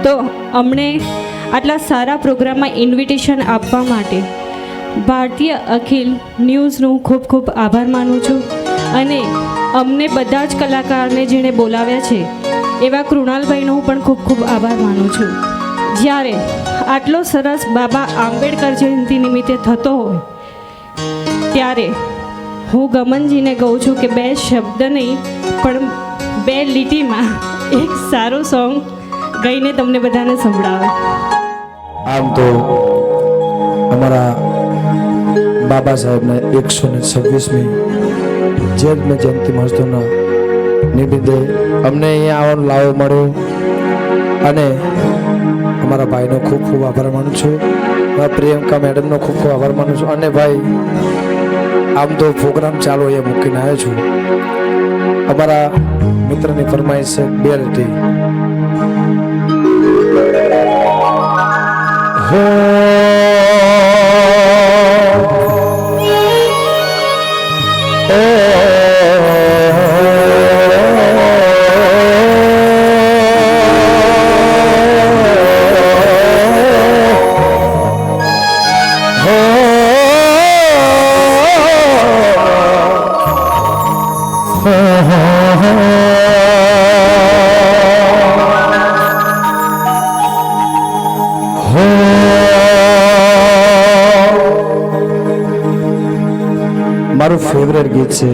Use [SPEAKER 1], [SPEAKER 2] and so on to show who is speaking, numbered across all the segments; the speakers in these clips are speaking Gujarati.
[SPEAKER 1] તો અમને આટલા સારા પ્રોગ્રામમાં ઇન્વિટેશન આપવા માટે ભારતીય અખિલ ન્યૂઝનું ખૂબ ખૂબ આભાર માનું છું અને અમને બધા જ કલાકારને જેણે બોલાવ્યા છે એવા કૃણાલભાઈનો હું પણ ખૂબ ખૂબ આભાર માનું છું. જ્યારે આટલો સરસ બાબા આંબેડકર જયંતિ નિમિત્તે થતો હોય ત્યારે હું ગમનજીને કહું છું કે બે શબ્દ નહીં પણ બે લીટીમાં એક સારું સોંગ ગાઈને તમને બધાને સંભળાવે.
[SPEAKER 2] આમ તો અમારા બાબા સાહેબને 126મી જયંતિ મહોત્સવના નિમિત્તે અમને અહીંયા આવવાનો લાવો મળ્યો અને અમારા ભાઈનો ખૂબ ખૂબ આભાર માનું છું. પ્રિયંકા મેડમનો ખૂબ ખૂબ આભાર માનું છું. અને ભાઈ આમ તો પ્રોગ્રામ ચાલુ અહીંયા મૂકીને આવ્યો છું. અમારા મિત્રની ફરમાઈશ છે બે લીટી. મારું ફેવરેટ ગીત છે.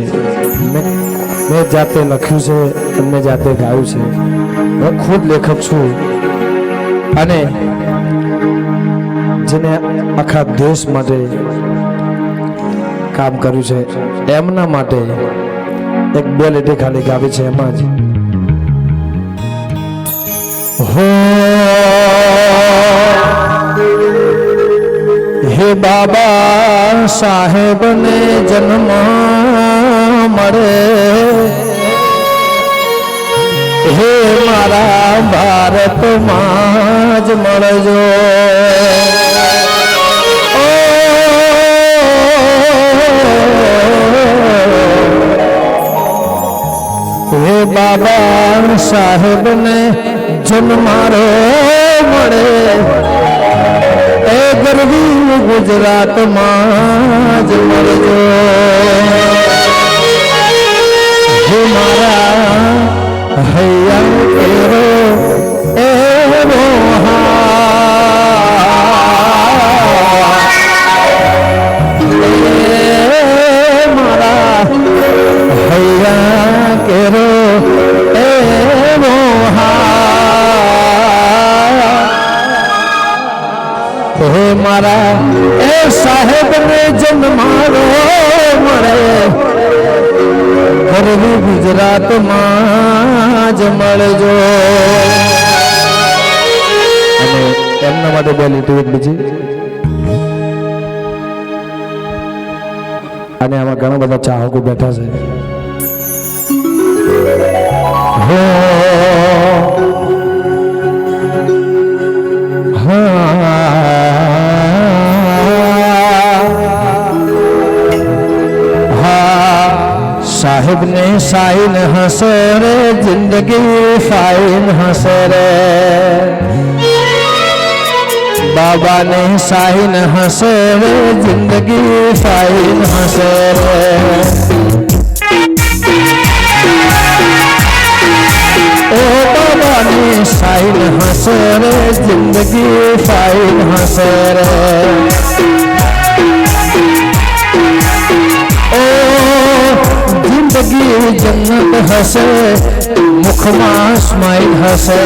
[SPEAKER 2] મેં જાતે લખ્યું છે અને મેં જાતે ગાયું છે. હું ખુદ લેખક છું અને જેને આખા દેશ માટે કામ કર્યું છે એમના માટે એક બે લીટી ખાલી ગાવી છે. એમાં જ હે બાબા સાહેબને જન્મ મળે, હે મારા ભારતમાં જ મળજો. હે બાબા સાહેબને જન્મારો મળે, એ ગરવી ગુજરાતમાં જ મળજો. હે મારા હૈયા કેરો એવો મારા હૈયા કેરો એવો હે મારા એ સાહેબને જન્મારો મળે, ગરવી ગુજરાતમાં જ મળજો. અને એમના માટે બે લીટી એક બીજી. અને આમાં ઘણા બધા ચાહકો બેઠા છે. साहिब ने साइन हंसे रे, जिंदगी फाइन हंसे रे. बाबा ने साइन हंसे रे, जिंदगी फाइन हंसे रे. ओ बाबा ने साइन हंसे रे, जिंदगी फाइन हंसे रे. जिंदगी जन्नत हसे, मुखમાં સ્માઈલ હસે.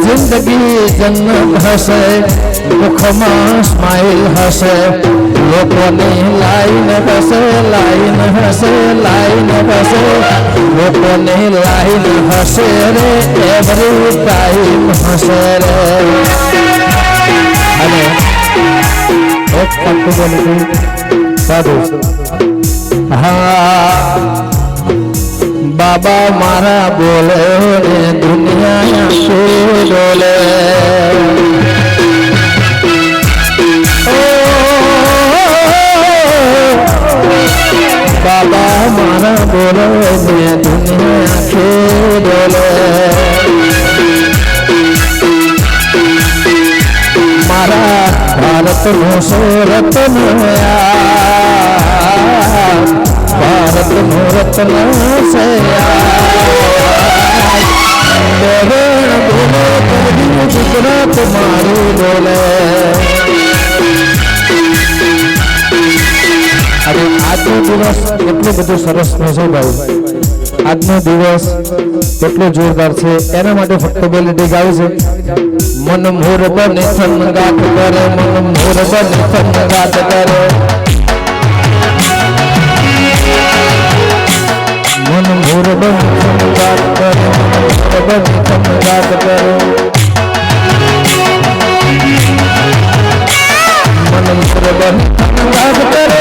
[SPEAKER 2] જિંદગી જન્નત હસે, મુખમાં સ્માઈલ હસે. લોકોની લાઈન હસે, લાઈન હસે, લાઈન હસે. લોકોની લાઈન હસે રે, એવરી ટાઈમ હસે રે. અને એક પટ્ટું બોલું સાધુ. હા બાબા મારા બોલે ને દુનિયા શું ડોલે. બાબા મારા બોલે ને દુનિયા શું ડોલે. મારા ભારતનો સોરતન ભારતનો રત્ન છે ગુજરાત મારું બોલે. અરે આજનો દિવસ એટલો બધો સરસ છે ભાઈ, આજનો દિવસ એટલો જોરદાર છે. એના માટે ફક્ત બે લીટી ગાવી છે. મન મોર બને થનગાટ કરે, મન મોર બને થનગાટ કરે, મન મોર બને થનગાટ કરે, મન મોર બને થનગાટ કરે, મન મોર બને થનગાટ કરે.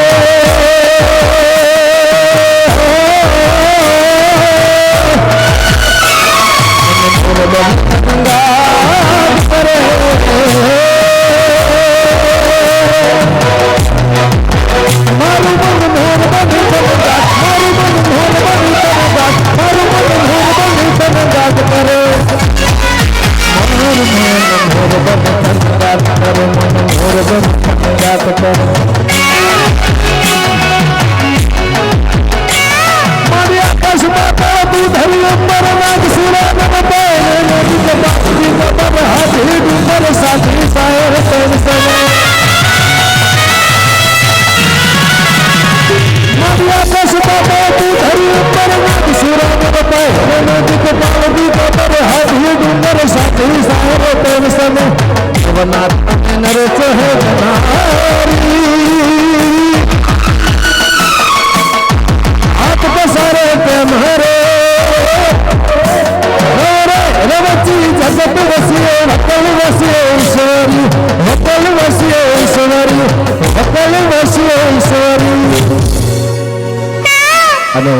[SPEAKER 2] અને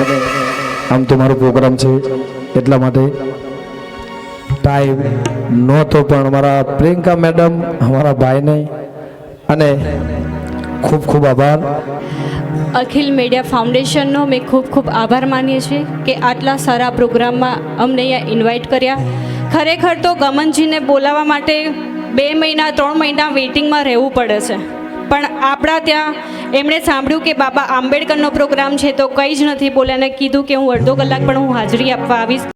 [SPEAKER 2] આમ તો મારો પ્રોગ્રામ છે એટલા માટે ટાઈમ નહોતો, પણ અમારા પ્રિયંકા મેડમ અમારા ભાઈને અને ખૂબ ખૂબ આભાર.
[SPEAKER 1] અખિલ મીડિયા ફાઉન્ડેશનનો મેં ખૂબ ખૂબ આભાર માનીએ છીએ કે આટલા સારા પ્રોગ્રામમાં અમને અહીંયા ઇન્વાઇટ કર્યા. ખરેખર તો ગમનજીને બોલાવવા માટે 2 મહિના 3 મહિના વેઇટિંગમાં રહેવું પડે છે, પણ આપણા ત્યાં એમણે સાંભળ્યું કે બાબા આંબેડકરનો પ્રોગ્રામ છે તો કંઈ જ નથી બોલ્યા અને કીધું કે હું અડધો કલાક પણ હું હાજરી આપવા આવીશ.